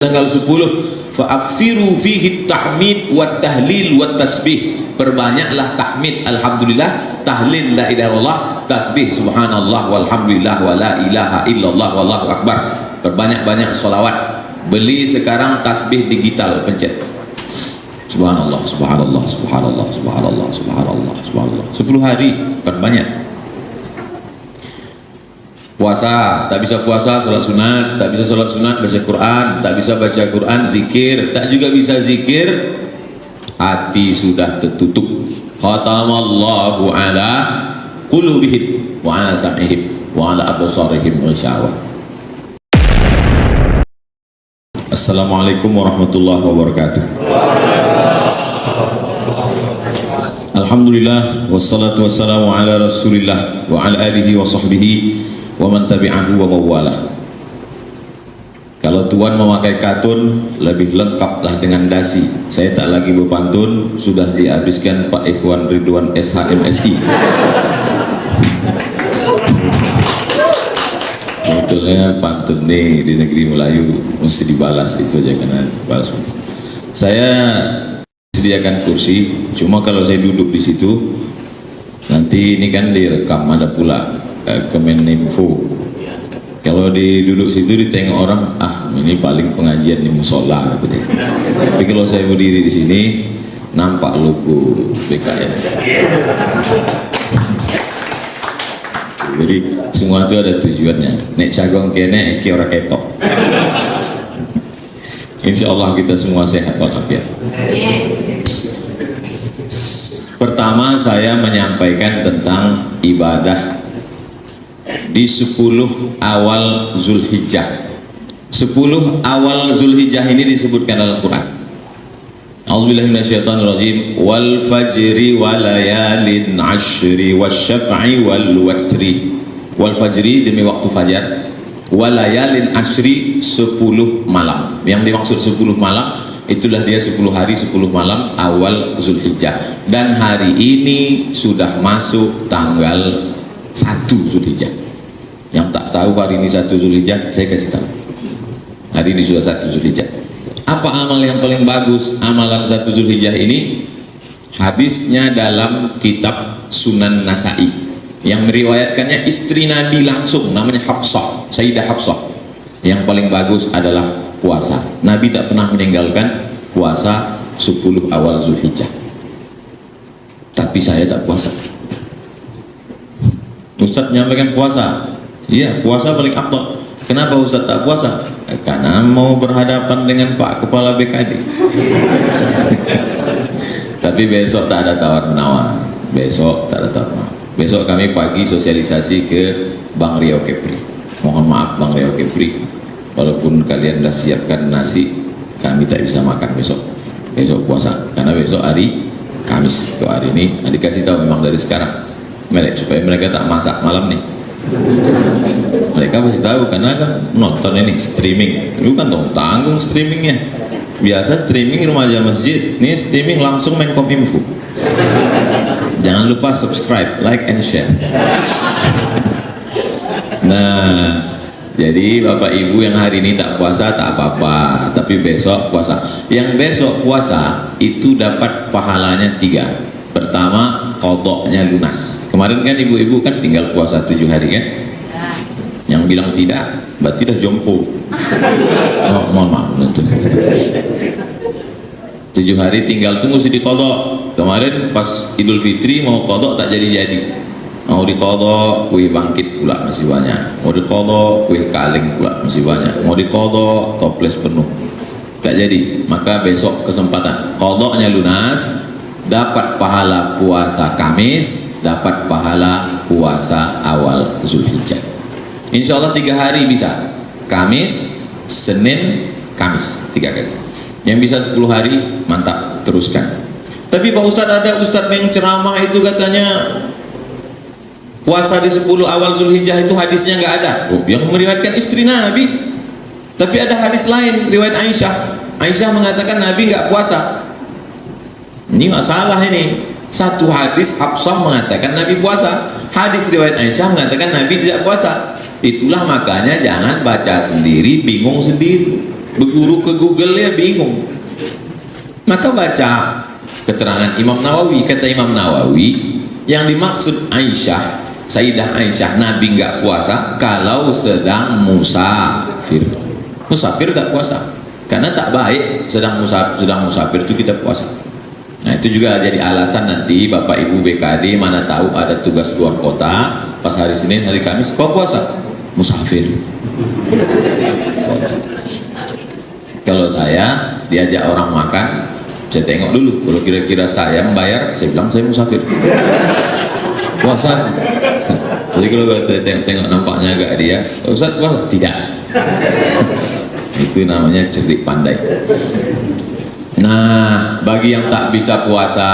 tanggal 10, fa'aksiru fihi tahmid wa tahlil wa tasbih. Perbanyaklah tahmid alhamdulillah, tahlil la ilaha illallah, tasbih subhanallah walhamdulillah wa la ilaha illallah wallahu akbar. Perbanyak-banyak sholawat. Beli sekarang tasbih digital, pencet subhanallah subhanallah subhanallah subhanallah subhanallah subhanallah 10 hari, perbanyak. Puasa, tak bisa puasa, sholat sunat, tak bisa sholat sunat, baca Quran, tak bisa baca Quran, zikir, tak juga bisa zikir, hati sudah tertutup. Khatamallahu ala qulubihim wa ala sam'ihim wa ala absarihim ghishawa. Assalamualaikum warahmatullahi wabarakatuh. Alhamdulillah wassalatu wassalamu ala rasulillah wa ala alihi wa sahbihi wa man tabi'ahu wa mawalah. Kalau tuan memakai katun, lebih lengkaplah dengan dasi. Saya tak lagi berpantun, sudah dihabiskan Pak Ikhwan Ridwan SHMSI. Sebetulnya pantun nih di negeri Melayu mesti dibalas, itu aja kan, balas. Saya sediakan kursi, cuma kalau saya duduk di situ nanti ini kan direkam, ada pula Kemeninfo. Kalau duduk situ ditengok orang, ini paling pengajian di musola gitu deh. Tapi kalau saya berdiri di sini nampak logo BKN. Jadi semua itu ada tujuannya. Nek cagong kene iki ora ketok. Insya Allah kita semua sehat walafiat. Pertama saya menyampaikan tentang ibadah di 10 awal Zulhijjah. 10 awal Zulhijjah ini disebutkan dalam Quran. A'udzubillahi minasyaitonirrajim. Wal fajri wa layalin ashri wasyaf'i wal watri. Wal fajri demi waktu fajar, wa layalin ashri 10 malam. Yang dimaksud 10 malam itulah dia 10 hari 10 malam awal Zulhijjah. Dan hari ini sudah masuk tanggal 1 Zulhijjah. Yang tak tahu hari ini 1 Zulhijjah, saya kasih tahu. Hari ini sudah 1 Zulhijjah. Apa amal yang paling bagus amalan 1 Zulhijjah ini? Hadisnya dalam kitab Sunan Nasa'i. Yang meriwayatkannya istri Nabi langsung, namanya Hafsah, Sayyidah Hafsah. Yang paling bagus adalah puasa. Nabi tak pernah meninggalkan puasa 10 awal Zulhijjah. Tapi saya tak puasa. Ustaz menyampaikan puasa. Iya, puasa paling afdal. Kenapa Ustaz tak puasa? Karena mau berhadapan dengan Pak Kepala BKD. Tapi besok tak ada tawar-menawar. Besok tak ada tawar-menawar. Besok kami pagi sosialisasi ke Bang Riau Kepri. Mohon maaf Bang Riau Kepri, walaupun kalian dah siapkan nasi, kami tak bisa makan besok. Besok puasa, karena besok hari Kamis. Ke hari ini dikasih tahu memang dari sekarang, supaya mereka tak masak malam nih. Mereka pasti tahu karena kan nonton ini streaming, bukan dong tanggung streamingnya. Biasa streaming remaja masjid, ini streaming langsung Menkominfo. Jangan lupa subscribe, like and share. Nah, jadi Bapak Ibu yang hari ini tak puasa tak apa-apa, tapi besok puasa. Yang besok puasa itu dapat pahalanya 3. Pertama, qadoknya lunas. Kemarin kan ibu-ibu kan tinggal puasa 7 hari kan? Yang bilang tidak, berarti dah jompo. Mohon maaf, 7 hari tinggal tuh mesti diqadok. Kemarin pas Idul Fitri mau qadok tak jadi-jadi. Mau diqadok, kue bangkit pula masih banyak. Mau diqadok, kue kaleng pula masih banyak. Mau diqadok, toples penuh. Tak jadi. Maka besok kesempatan. Qadoknya lunas, dapat pahala puasa Kamis, dapat pahala puasa awal Zulhijjah. Insya Allah 3 hari bisa. Kamis, Senin, Kamis, 3 kali. Yang bisa 10 hari, mantap, teruskan. Tapi Pak Ustadz, ada Ustadz yang ceramah itu katanya puasa di 10 awal Zulhijjah itu hadisnya nggak ada. Yang meriwayatkan istri Nabi. Tapi ada hadis lain, riwayat Aisyah. Aisyah mengatakan Nabi nggak puasa. Ini masalah ini. Satu hadis Hafsah mengatakan Nabi puasa, hadis riwayat Aisyah mengatakan Nabi tidak puasa. Itulah makanya jangan baca sendiri bingung sendiri. Berguru ke Google ya bingung. Maka baca keterangan Imam Nawawi. Kata Imam Nawawi, yang dimaksud Aisyah, Sayyidah Aisyah, Nabi nggak puasa kalau sedang musafir. Musafir tak puasa, karena tak baik sedang musafir itu kita puasa. Nah itu juga jadi alasan nanti Bapak Ibu BKD mana tahu ada tugas luar kota, pas hari Senin hari Kamis kau puasa, musafir. Kalau saya diajak orang makan, saya tengok dulu, kalau kira-kira saya membayar, saya bilang saya musafir, puasa. Jadi kalau tengok nampaknya agak dia, Ustaz puasa? Tidak. Itu namanya cerdik pandai. Nah, bagi yang tak bisa puasa,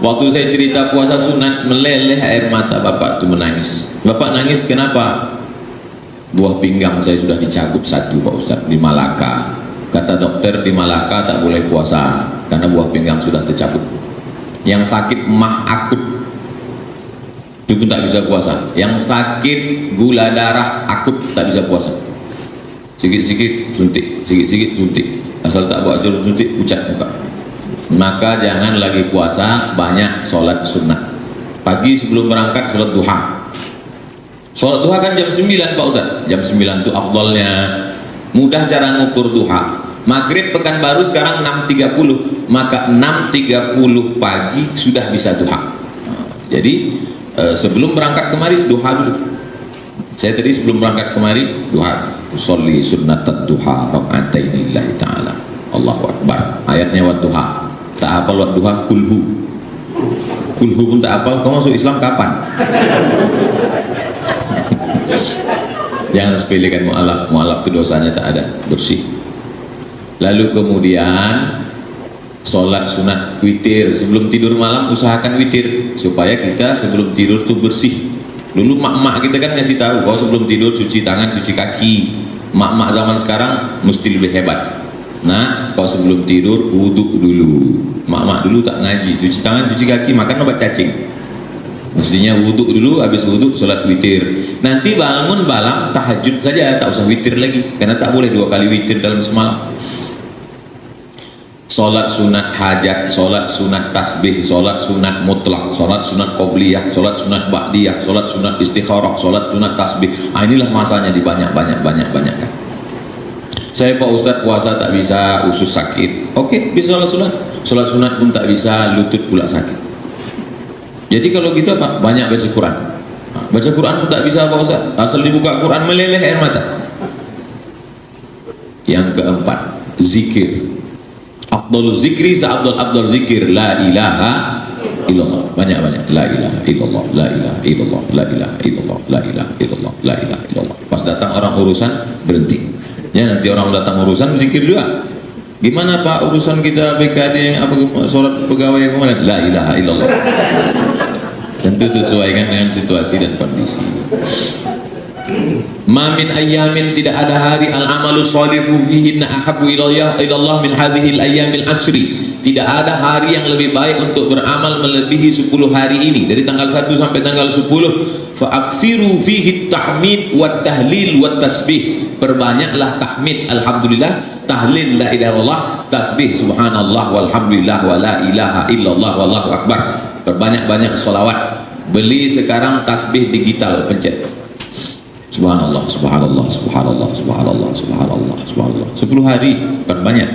waktu saya cerita puasa sunat, meleleh air mata bapak itu menangis. Bapak nangis kenapa? Buah pinggang saya sudah dicabut satu Pak Ustaz di Malaka. Kata dokter di Malaka tak boleh puasa karena buah pinggang sudah tercabut. Yang sakit mah akut itu pun tak bisa puasa. Yang sakit gula darah akut tak bisa puasa. Sikit-sikit suntik, sikit-sikit suntik. Asal tak bawa jarum suntik, pucat muka. Maka jangan lagi puasa, banyak sholat sunnah. Pagi sebelum berangkat sholat duha. Sholat duha kan jam 9 Pak Ustaz. Jam 9 itu afdalnya. Mudah cara ngukur duha. Maghrib Pekanbaru sekarang 6.30, maka 6.30 pagi sudah bisa duha. Jadi sebelum berangkat kemari duha dulu. Saya tadi sebelum berangkat kemari duha. Usolli sunnatan duha raka'ataini lillahi ta'ala. Allahu Akbar. Ayatnya wa duha. Tak hafal wa duha kulhu. Kulhu pun tak hafal, kau masuk Islam kapan? Jangan sepelekan mu'alaf. Mu'alaf itu dosanya tak ada, bersih. Lalu kemudian sholat sunat witir. Sebelum tidur malam usahakan witir, supaya kita sebelum tidur tuh bersih. Dulu mak-mak kita kan ngasih tahu, kau sebelum tidur cuci tangan, cuci kaki. Mak-mak zaman sekarang mesti lebih hebat. Nah, kau sebelum tidur wudhu dulu. Mak-mak dulu tak ngaji, cuci tangan, cuci kaki, makan obat cacing. Mestinya wudhu dulu, habis wudhu sholat witir. Nanti bangun malam tahajud saja, tak usah witir lagi, karena tak boleh 2 kali witir dalam semalam. Sholat sunat hajat, sholat sunat tasbih, sholat sunat mutlak, sholat sunat qobliyah, sholat sunat ba'diyah, sholat sunat istikharah, sholat sunat tasbih. Inilah masanya dibanyak-banyak kan. Saya Pak Ustadz puasa tak bisa, usus sakit. Oke, bisa sholat sunat pun tak bisa, lutut pula sakit. Jadi kalau kita Pak, banyak baca Quran. Baca Quran pun tak bisa Pak Ustadz, asal dibuka Quran meleleh air mata. Yang keempat, zikir. Afdalul zikri seafdal zikir la ilaha illallah. Banyak-banyak la ilaha illallah, la ilaha illallah, la ilaha illallah, la ilaha illallah, la ilaha illallah. Pas datang orang urusan berhenti. Ya nanti orang datang urusan zikir juga. Gimana Pak urusan kita BKD apa sholat pegawai kemarin? La ilaha illallah. Tentu sesuaikan dengan situasi dan kondisi. Ma min ayyamin, tidak ada hari al-amalu shalihu fihinna ahabbu ilallah min hadhil ayyamil asri. Tidak ada hari yang lebih baik untuk beramal melebihi 10 hari ini, dari tanggal 1 sampai tanggal 10. Fa aksiru fihi tahmid wa tahlil wa tasbih. Perbanyaklah tahmid alhamdulillah, tahlil la ilaha illallah, tasbih subhanallah walhamdulillah wa la ilaha illallah wallahu akbar. Perbanyak-banyak sholawat. Beli sekarang tasbih digital, pencet subhanallah, subhanallah, subhanallah, subhanallah, subhanallah, subhanallah. 10 hari, bukan banyak.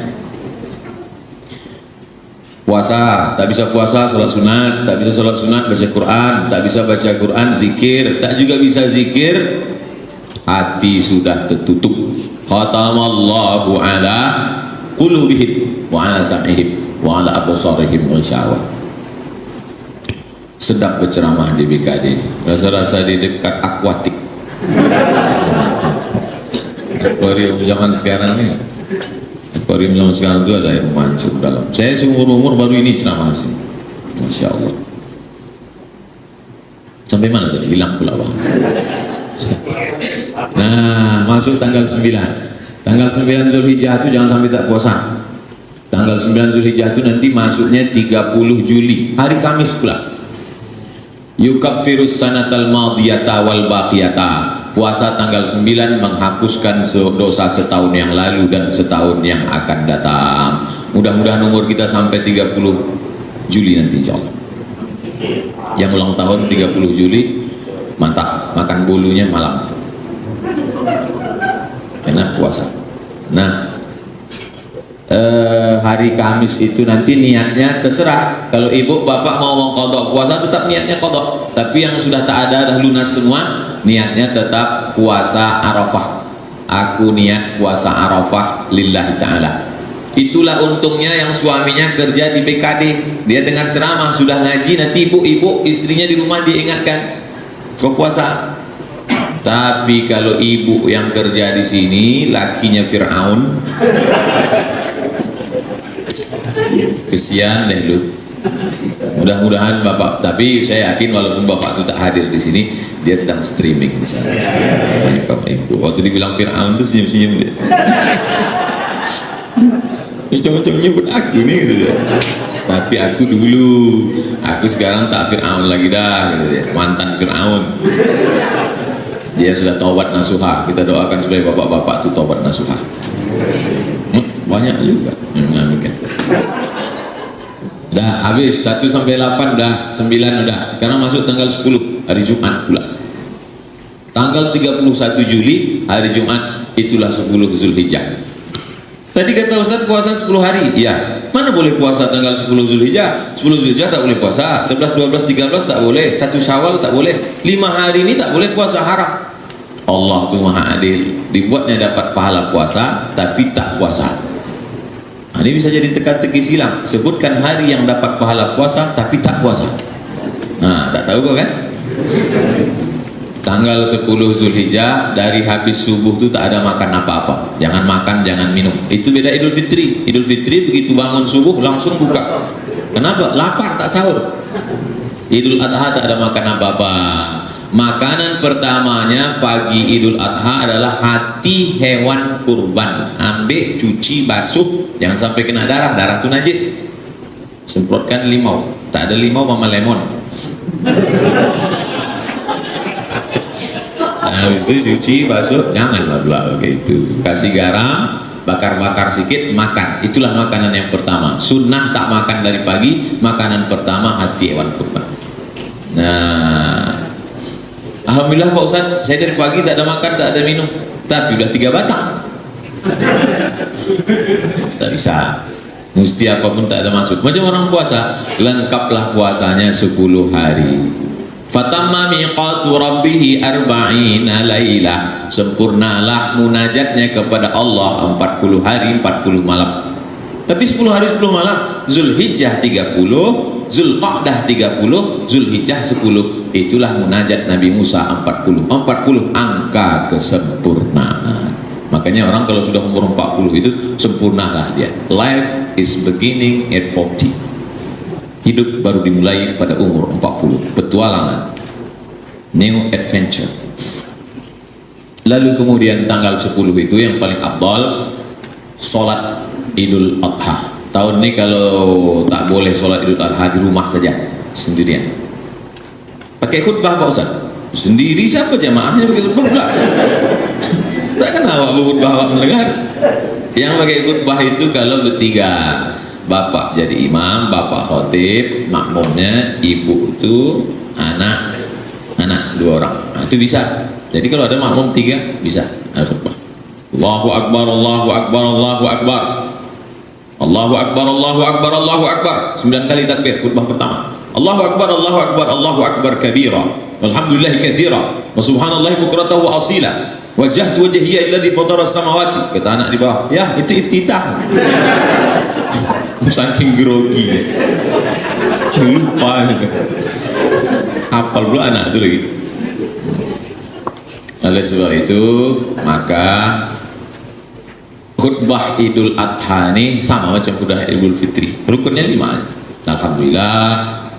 Puasa, tak bisa puasa, sholat sunat, tak bisa sholat sunat, baca Quran, tak bisa baca Quran, zikir, tak juga bisa zikir, hati sudah tertutup. Khatamallahu ala qulubihim wa ala sam'ihim wa ala absarihim ghishawah. Sedap berceramah di BKD, rasa-rasa di dekat akuatik. Akuarium zaman sekarang ini, akuarium zaman sekarang itu ada air mancur dalam. Saya seumur umur baru ini ceramah di sini, masya Allah. Sampai mana tadi? Hilang pula bang. Nah, masuk tanggal 9. Tanggal 9 Zulhijjah itu jangan sampai tak puasa. Tanggal 9 Zulhijjah itu nanti masuknya 30 Juli, hari Kamis pula. Yukaffirus sanatal madiyata wal baqiyata. puasa tanggal 9 menghapuskan dosa setahun yang lalu dan setahun yang akan datang. Mudah-mudahan umur kita sampai 30 Juli nanti insya Allah. Yang ulang tahun 30 Juli mantap, makan bolunya malam, enak puasa. Nah, hari Kamis itu nanti niatnya terserah. Kalau ibu bapak mau mengqadha puasa tetap niatnya qadha, tapi yang sudah tak ada dah lunas semua, niatnya tetap puasa Arafah. Aku niat puasa Arafah lillahi ta'ala. Itulah untungnya yang suaminya kerja di BKD, dia dengar ceramah sudah ngaji, nanti ibu-ibu istrinya di rumah diingatkan kau puasa. Tapi kalau ibu yang kerja di sini lakinya Fir'aun, kesian deh lu. Mudah-mudahan bapak, tapi saya yakin walaupun bapak itu tak hadir di sini, dia sedang streaming di sana. Waktu dibilang Fir'aun tuh senyum-senyum dia. Macam-macam nyebut aku nih gitu ya. Tapi aku dulu, aku sekarang tak Fir'aun lagi dah gitu ya. Mantan Fir'aun. Dia sudah taubat nasuha. Kita doakan supaya bapak-bapak itu taubat nasuha. Banyak juga yang mengaminkan. Dah habis 1 sampai 8 dah, 9 udah. Sekarang masuk tanggal 10 hari Jumat pula. Tanggal 31 Juli hari Jumat, itulah 10 Zulhijjah. Tadi kata Ustaz puasa 10 hari. Iya. Mana boleh puasa tanggal 10 Zulhijjah? 10 Zulhijjah tak boleh puasa. 11, 12, 13 tak boleh. 1 Syawal tak boleh. 5 hari ini tak boleh puasa, haram. Allah tu Maha Adil. Dibuatnya dapat pahala puasa tapi tak puasa. Nah, ini bisa jadi teka-teki silang. Sebutkan hari yang dapat pahala puasa tapi tak puasa. Nah, tak tahu kau kan? Tanggal 10 Zulhijjah dari habis subuh tu tak ada makan apa-apa. Jangan makan, jangan minum. Itu beda Idul Fitri. Idul Fitri begitu bangun subuh langsung buka. Kenapa? Lapar, tak sahur. Idul Adha tak ada makan apa-apa. Makanan pertamanya pagi Idul Adha adalah hati hewan kurban. Ambil, cuci, basuh, jangan sampai kena darah. Darah tu najis. Semprotkan limau. Tak ada limau mama lemon. Nah, itu cuci, basuh, janganlah pula begitu. Kasih garam, bakar-bakar sedikit, makan. Itulah makanan yang pertama. Sunnah tak makan dari pagi. Makanan pertama hati hewan kurban. Nah, alhamdulillah Pak Ustaz, saya dari pagi tak ada makan, tak ada minum. Tapi udah 3 batang. Tak bisa. Mesti apapun tak ada masuk. Macam orang puasa, lengkaplah puasanya 10 hari. Fatamma miqatu rabbih arba'ina lailah. Sempurnalah munajatnya kepada Allah 40 hari 40 malam. Tapi 10 hari 10 malam, Zulhijjah 30, Zulqa'dah 30, Zulhijjah 10. Itulah munajat Nabi Musa 40. 40 angka kesempurnaan. Makanya orang kalau sudah umur 40 itu sempurnalah dia. Life is beginning at 40. Hidup baru dimulai pada umur 40. Petualangan, new adventure. Lalu kemudian tanggal 10 itu yang paling afdal, solat Idul Adha. Tahun ini kalau tak boleh solat Idul Adha di rumah saja, sendirian. Pakai khutbah Pak Ustaz? Sendiri siapa jamaahnya pakai khutbah pula? Takkan awak berkhutbah awak mendengar. Yang pakai khutbah itu kalau bertiga. Bapak jadi imam, bapak khotib, makmumnya ibu itu anak 2 orang. Nah, itu bisa. Jadi kalau ada makmum 3 bisa ada khutbah. Allahu Akbar, Allahu Akbar, Allahu Akbar. Allahu Akbar, Allahu Akbar, Allahu Akbar. 9 kali takbir khutbah pertama. Allahu Akbar, Allahu Akbar, Allahu Akbar kabira. Alhamdulillah katsira. Wa subhanallahi bukratan wa asila. Wajjahtu wajhiya alladhi fatara as-samawati. Kata anak di bawah, ya itu iftitah. Saking grogi lupa gitu. Hafal pula anak itu lagi. Oleh sebab itu maka khutbah Idul Adha ini sama macam khutbah Idul Fitri. Rukunnya 5. Alhamdulillah,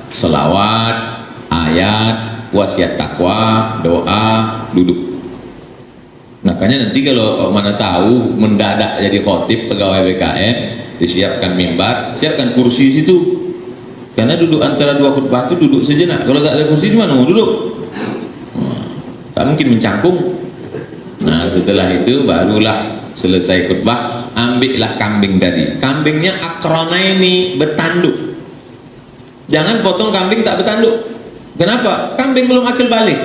selawat, ayat, wasiat takwa, doa, duduk. Makanya nanti kalau mana tahu mendadak jadi khotib pegawai BKN, disiapkan mimbar, siapkan kursi situ. Karena duduk antara 2 khutbah itu duduk sejenak. Kalau tak ada kursi di mana mau duduk? Tak mungkin mencangkung. setelah itu barulah selesai khutbah, ambillah kambing tadi. Kambingnya akranaini, bertanduk. Jangan potong kambing tak bertanduk. Kenapa? Kambing belum akil balik.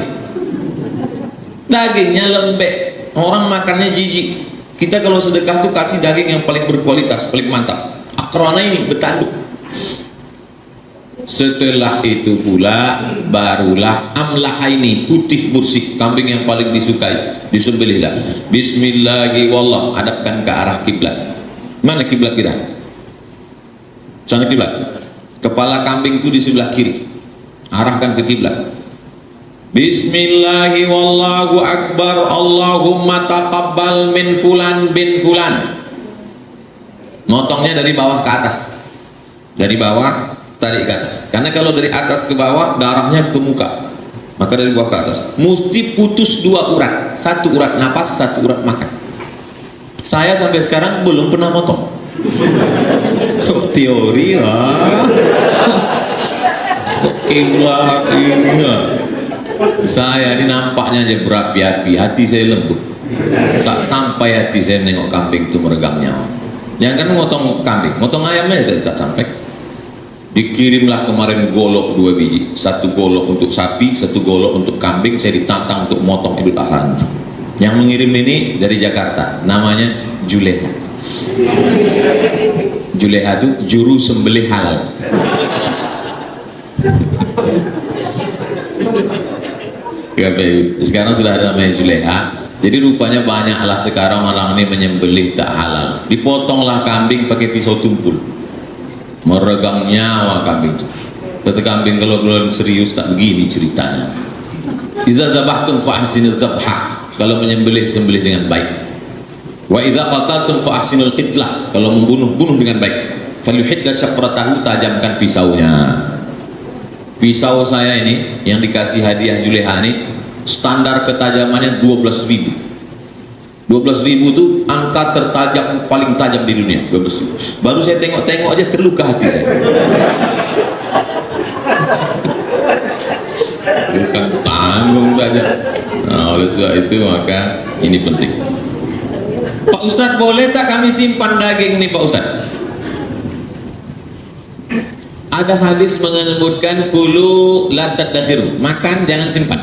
Dagingnya lembek, orang makannya jijik. Kita kalau sedekah tuh kasih daging yang paling berkualitas, paling mantap. Akranaini, bertanduk. Setelah itu pula barulah amlahaini, putih bersih, kambing yang paling disukai, disembelihlah. Bismillahi wallah, hadapkan ke arah kiblat. Mana kiblat kita? Sana kiblat. Kepala kambing itu di sebelah kiri, arahkan ke kiblat. Bismillahi wallahu akbar, Allahumma taqabbal min fulan bin fulan. Motongnya dari bawah ke atas, dari bawah tarik ke atas, karena kalau dari atas ke bawah darahnya ke muka, maka dari bawah ke atas mesti putus dua urat, satu urat napas, satu urat makan. Saya sampai sekarang belum pernah motong. Teori lah. Kiblat ini ya. Saya ini nampaknya aja berapi-api, hati saya lembut, tak sampai hati saya nengok kambing itu meregang nyawa. Jangan kan motong kambing, motong ayamnya tak sampai. Dikirimlah kemarin golok 2 biji, 1 golok untuk sapi, 1 golok untuk kambing. Saya ditantang untuk motong Idul Adha. Yang mengirim ini dari Jakarta, namanya Juleha. Juleha itu juru sembelih halal. Sekarang sudah ada namanya Juleha. Jadi rupanya banyaklah sekarang orang ini menyembelih tak halal. Dipotonglah kambing pakai pisau tumpul, meregang nyawa kambing itu. Kata kambing kalau belum serius tak begini ceritanya. Iza zabahtum fa ahsinul zabha, kalau menyembelih sembelih dengan baik. Wa idza qataltum fa ahsinul qitlah, kalau membunuh bunuh dengan baik. Falyuhidda syafratahu, tajamkan pisaunya. Pisau saya ini yang dikasih hadiah Juleha ini standar ketajamannya 12.000. 12.000 itu angka tertajam paling tajam di dunia. 12.000. Baru saya tengok-tengok aja terluka hati saya. Bukan tanggung saja. Nah, oleh sebab itu maka ini penting. Pak Ustadz, boleh tak kami simpan daging nih Pak Ustadz? Ada hadis menyebutkan kulu la tadakhiru, makan jangan simpan.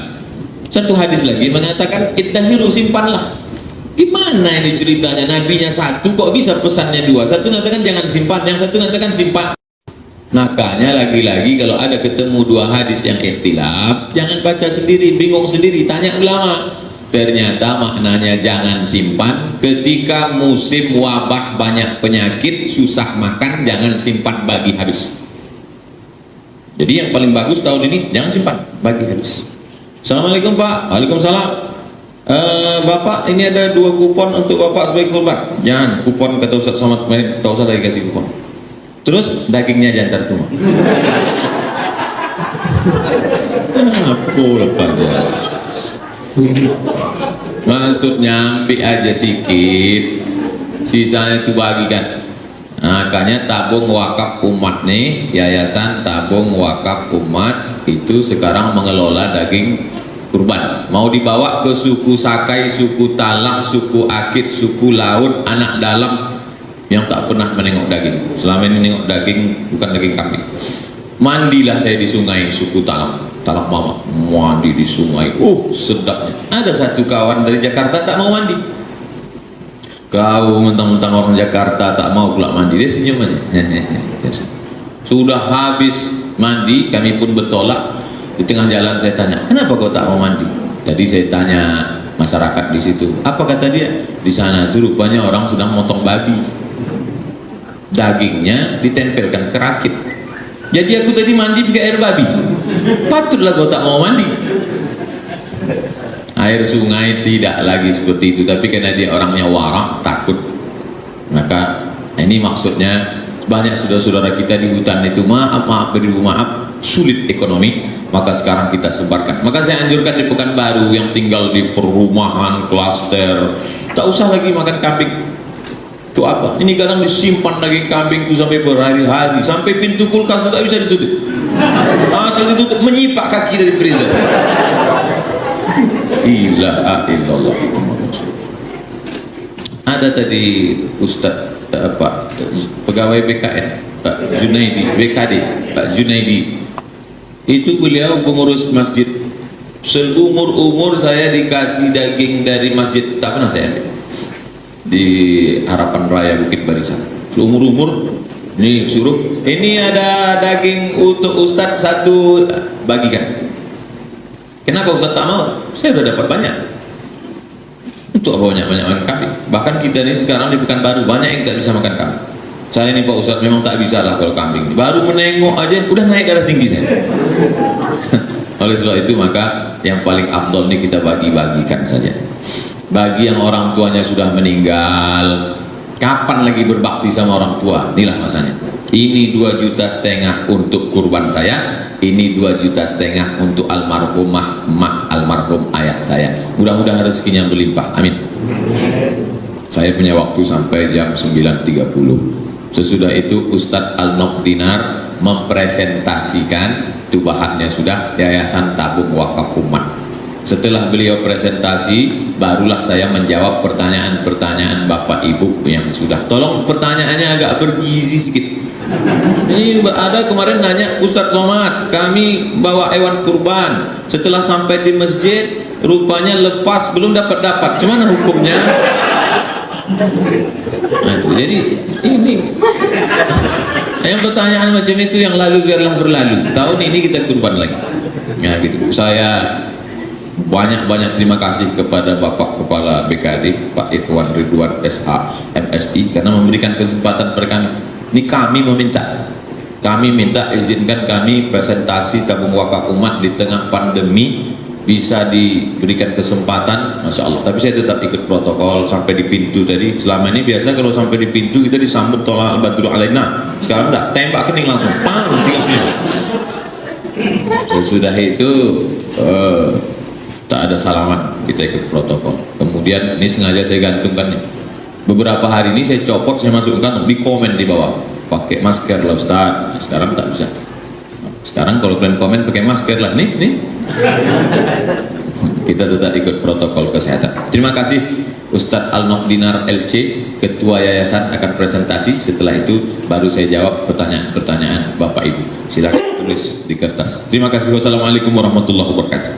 Satu hadis lagi mengatakan iddahiru, simpanlah. Gimana ini ceritanya? Nabinya satu kok bisa pesannya dua? Satu mengatakan jangan simpan, yang satu mengatakan simpan. Makanya lagi-lagi kalau ada ketemu dua hadis yang ikhtilaf, jangan baca sendiri, bingung sendiri, tanya ulama. Ternyata maknanya jangan simpan ketika musim wabah, banyak penyakit, susah makan, jangan simpan bagi habis. Jadi yang paling bagus tahun ini jangan simpan, bagi habis. Assalamualaikum Pak. Waalaikumsalam. Bapak, ini ada 2 kupon untuk Bapak sebagai kurban. Jangan, kupon kata Ustaz Somad kemarin, tak usah lagi kasih kupon. Terus dagingnya jantar rumah. Apa lepas dia? Maksudnya ambil aja sedikit, sisanya itu bagikan. Makanya tabung wakaf umat nih, yayasan tabung wakaf umat itu sekarang mengelola daging kurban. Mau dibawa ke suku Sakai, suku Talang, suku Akit, suku Laut, anak dalam yang tak pernah menengok daging. Selama ini nengok daging bukan daging kambing. Mandilah saya di sungai suku Talang, Talang Mama, mandi di sungai. Sedapnya. Ada satu kawan dari Jakarta tak mau mandi. Kau mentang-mentang orang Jakarta tak mau pula mandi, dia senyum aja. Sudah habis mandi, kami pun bertolak. Di tengah jalan saya tanya, kenapa kau tak mau mandi? Tadi saya tanya masyarakat di situ, apa kata dia? Di sana itu rupanya orang sedang motong babi, dagingnya ditempelkan ke rakit. Jadi aku tadi mandi pakai air babi. Patutlah kau tak mau mandi. Air sungai tidak lagi seperti itu, tapi karena dia orangnya warak, takut. Maka ini maksudnya banyak saudara-saudara kita di hutan itu maaf beribu maaf, sulit ekonomi, maka sekarang kita sebarkan. Maka saya anjurkan di Pekanbaru yang tinggal di perumahan klaster, tak usah lagi makan kambing. Itu apa? Ini kadang disimpan daging kambing itu sampai berhari-hari, sampai pintu kulkas tak bisa ditutup. Asal ditutup menyipak kaki dari freezer. Ilaha illallah. Ada tadi Ustadz Pak pegawai BKN Pak Junaidi, BKD Pak Junaidi, itu beliau pengurus masjid. Seumur-umur saya dikasih daging dari masjid, tak pernah saya ambil di Harapan Raya Bukit Barisan. Seumur-umur ini suruh, ini ada daging untuk Ustadz satu, bagikan. Kenapa Ustadz tak mau? Saya sudah dapat banyak. Untuk banyak-banyak makan kambing. Bahkan kita ini sekarang di Pekanbaru banyak yang tak bisa makan kambing. Saya ini Pak Ustadz memang tak bisa lah kalau kambing. Baru menengok aja udah naik darah tinggi saya. Oleh sebab itu maka yang paling afdol ini kita bagi-bagikan saja. Bagi yang orang tuanya sudah meninggal, kapan lagi berbakti sama orang tua? Inilah masanya. Ini 2,5 juta untuk kurban saya, ini 2,5 juta untuk almarhumah mak almarhum ayah saya. Mudah-mudahan rezekinya berlimpah, amin. Saya punya waktu sampai jam 9.30. Sesudah itu Ustadz Al-Nok Dinar mempresentasikan, itu bahannya sudah, Yayasan Tabung Wakaf Umat. Setelah beliau presentasi, barulah saya menjawab pertanyaan-pertanyaan Bapak Ibu yang sudah. Tolong pertanyaannya agak bergizi sedikit. Ini ada kemarin nanya, Ustadz Somad, kami bawa hewan kurban, setelah sampai di masjid rupanya lepas, belum dapat, cuman hukumnya? Nah, jadi ini yang pertanyaan macam itu yang lalu biarlah berlalu. Tahun ini kita kurban lagi. Nah, gitu. Saya banyak terima kasih kepada Bapak Kepala BKD Pak Ikhwan Ridwan SH MSI karena memberikan kesempatan kepada kami. Ini kami minta izinkan kami presentasi tabung wakaf umat di tengah pandemi, bisa diberikan kesempatan, Masya Allah. Tapi saya tetap ikut protokol sampai di pintu tadi. Selama ini biasa kalau sampai di pintu kita disambut tolak al-badru alaina, sekarang enggak, tembak kening langsung, pang, 3 menit. Sesudah itu tak ada salaman, kita ikut protokol. Kemudian ini sengaja saya gantungkan nih. Beberapa hari ini saya copot, saya masukkan di komen di bawah, pakai masker lah Ustaz. Sekarang tak bisa. Sekarang kalau kalian komen pakai masker lah, nih. Kita tetap ikut protokol kesehatan. Terima kasih Ustadz Al-Nok Dinar LC, Ketua Yayasan akan presentasi. Setelah itu baru saya jawab pertanyaan-pertanyaan Bapak Ibu. Silakan tulis di kertas. Terima kasih. Wassalamualaikum warahmatullahi wabarakatuh.